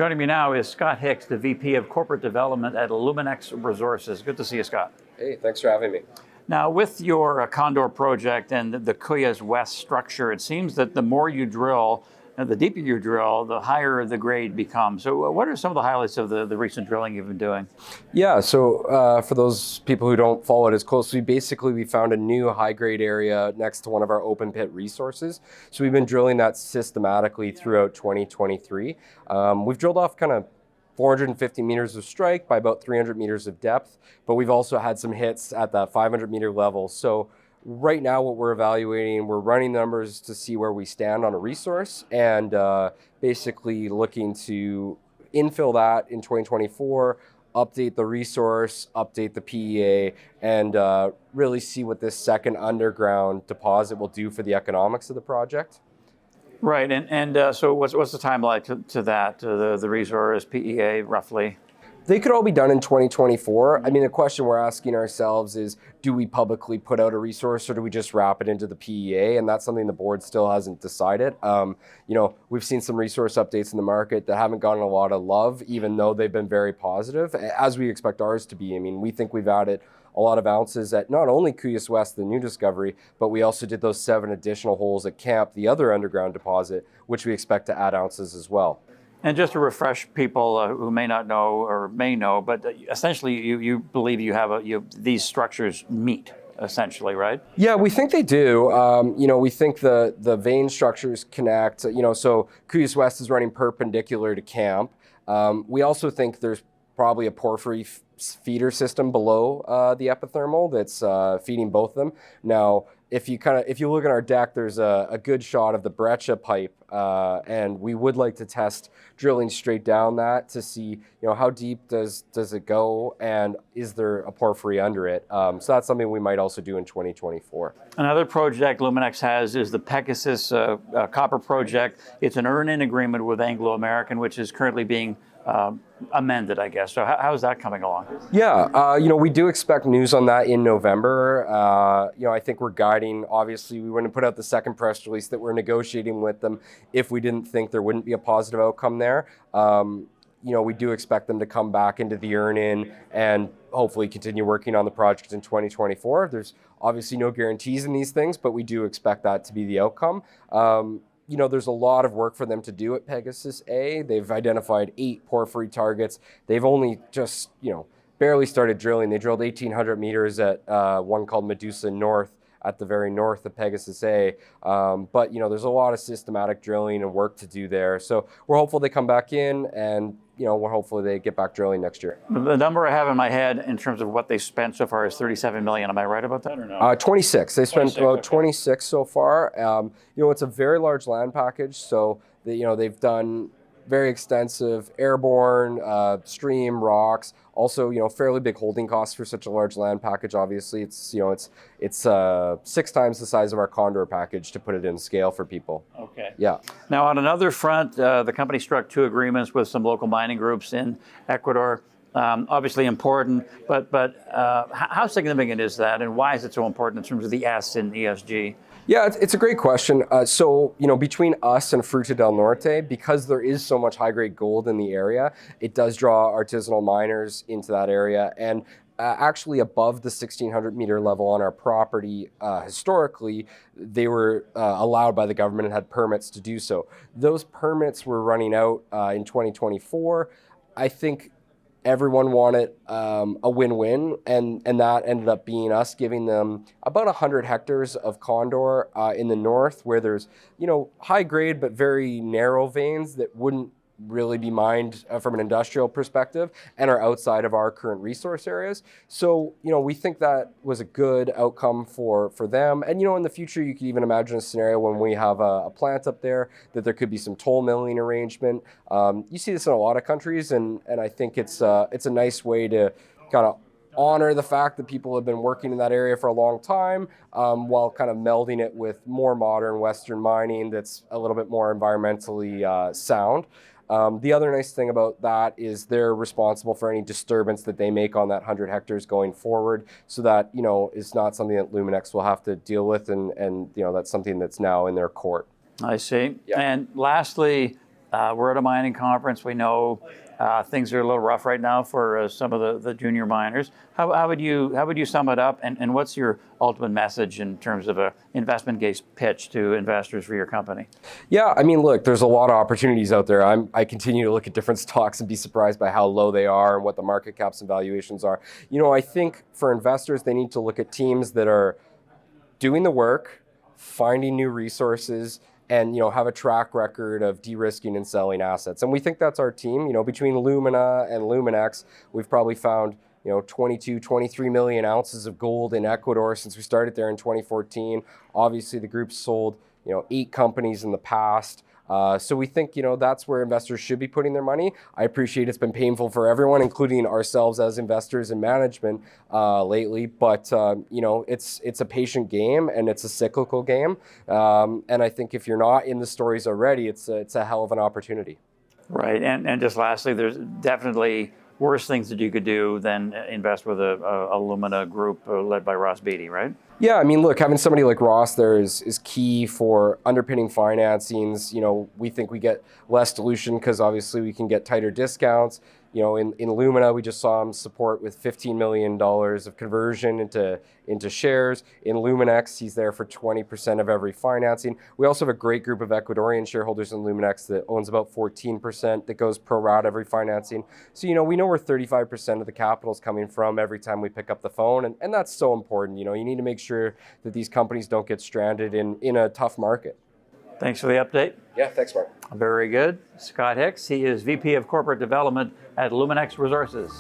Joining me now is Scott Hicks, the VP of Corporate Development at Luminex Resources. Good to see you, Scott. Hey, thanks for having me. Now, with your Condor project and the Cuyas West structure, it seems that the more you drill, and the deeper you drill, the higher the grade becomes. So what are some of the highlights of the recent drilling you've been doing? Yeah, so for those people who don't follow it as closely, basically we found a new high-grade area next to one of our open pit resources. So we've been drilling that systematically throughout 2023. We've drilled off kind of 450 meters of strike by about 300 meters of depth, but we've also had some hits at that 500 meter level. So right now what we're evaluating, we're running numbers to see where we stand on a resource and basically looking to infill that in 2024, update the resource, update the PEA, and really see what this second underground deposit will do for the economics of the project. Right, and so what's the timeline to that, the resource, PEA, roughly? They could all be done in 2024. I mean, the question we're asking ourselves is, do we publicly put out a resource or do we just wrap it into the PEA? And that's something the board still hasn't decided. We've seen some resource updates in the market that haven't gotten a lot of love, even though they've been very positive, as we expect ours to be. I mean, we think we've added a lot of ounces at not only Cuyas West, the new discovery, but we also did those 7 additional holes at Camp, the other underground deposit, which we expect to add ounces as well. And just to refresh people who may not know or may know, but essentially you believe you have these structures meet, essentially, right? Yeah, we think they do. We think the vein structures connect. So Cuyas West is running perpendicular to Camp. We also think there's probably a porphyry feeder system below the epithermal that's feeding both of them. Now, if you look at our deck, there's a good shot of the breccia pipe, and we would like to test drilling straight down that to see, how deep does it go, and is there a porphyry under it? So that's something we might also do in 2024. Another project Luminex has is the Pegasus copper project. It's an earn-in agreement with Anglo American, which is currently being amended, I guess. So how's that coming along? Yeah, we do expect news on that in November. I think we're guiding, obviously, we wouldn't put out the second press release that we're negotiating with them if we didn't think there wouldn't be a positive outcome there. We do expect them to come back into the earn-in and hopefully continue working on the project in 2024. There's obviously no guarantees in these things, but we do expect that to be the outcome. There's a lot of work for them to do at Pegasus A. They've identified 8 porphyry targets. They've only just, barely started drilling. They drilled 1,800 meters at one called Medusa North at the very north of Pegasus A. But there's a lot of systematic drilling and work to do there. So we're hopeful they come back in and, we're hopefully they get back drilling next year. The number I have in my head in terms of what they spent so far is $37 million. Am I right about that or no? 26. They spent 26, about okay. 26 so far. It's a very large land package. So, they've done very extensive airborne, stream, rocks. Also, fairly big holding costs for such a large land package. Obviously, it's 6 times the size of our Condor package to put it in scale for people. Okay. Yeah. Now, on another front, the company struck 2 agreements with some local mining groups in Ecuador. Obviously important, but how significant is that, and why is it so important in terms of the S in ESG? Yeah, it's a great question. So, between us and Fruta del Norte, because there is so much high-grade gold in the area, it does draw artisanal miners into that area. And actually above the 1,600 meter level on our property, historically, they were allowed by the government and had permits to do so. Those permits were running out in 2024. I think everyone wanted a win-win, and that ended up being us giving them about 100 hectares of Condor in the north, where there's high grade but very narrow veins that wouldn't really be mined from an industrial perspective and are outside of our current resource areas. So, we think that was a good outcome for them. And, in the future, you could even imagine a scenario when we have a plant up there that there could be some toll milling arrangement. You see this in a lot of countries, and I think it's a nice way to kind of honor the fact that people have been working in that area for a long time, while kind of melding it with more modern Western mining that's a little bit more environmentally sound. The other nice thing about that is they're responsible for any disturbance that they make on that 100 hectares going forward. So that, is not something that Luminex will have to deal with. And that's something that's now in their court. I see. Yeah. And lastly, We're at a mining conference. We know things are a little rough right now for some of the junior miners. How would you sum it up? And what's your ultimate message in terms of a investment case pitch to investors for your company? Yeah, I mean, look, there's a lot of opportunities out there. I continue to look at different stocks and be surprised by how low they are and what the market caps and valuations are. I think for investors, they need to look at teams that are doing the work, finding new resources, and have a track record of de-risking and selling assets. And we think that's our team. Between Lumina and Luminex, we've probably found 22, 23 million ounces of gold in Ecuador since we started there in 2014. Obviously, the group's sold 8 companies in the past. So we think that's where investors should be putting their money. I appreciate it's been painful for everyone, including ourselves as investors and management lately. But it's a patient game and it's a cyclical game. And I think if you're not in the stories already, it's a hell of an opportunity. Right, and just lastly, there's definitely worse things that you could do than invest with a Lumina group led by Ross Beatty, right? Yeah, I mean, look, having somebody like Ross there is key for underpinning financings. We think we get less dilution because obviously we can get tighter discounts. In Lumina, we just saw him support with $15 million of conversion into shares. In Luminex, he's there for 20% of every financing. We also have a great group of Ecuadorian shareholders in Luminex that owns about 14% that goes pro rata every financing. So, we know where 35% of the capital is coming from every time we pick up the phone. And that's so important. You need to make sure that these companies don't get stranded in a tough market. Thanks for the update. Yeah, thanks, Mark. Very good. Scott Hicks, he is VP of Corporate Development at Luminex Resources.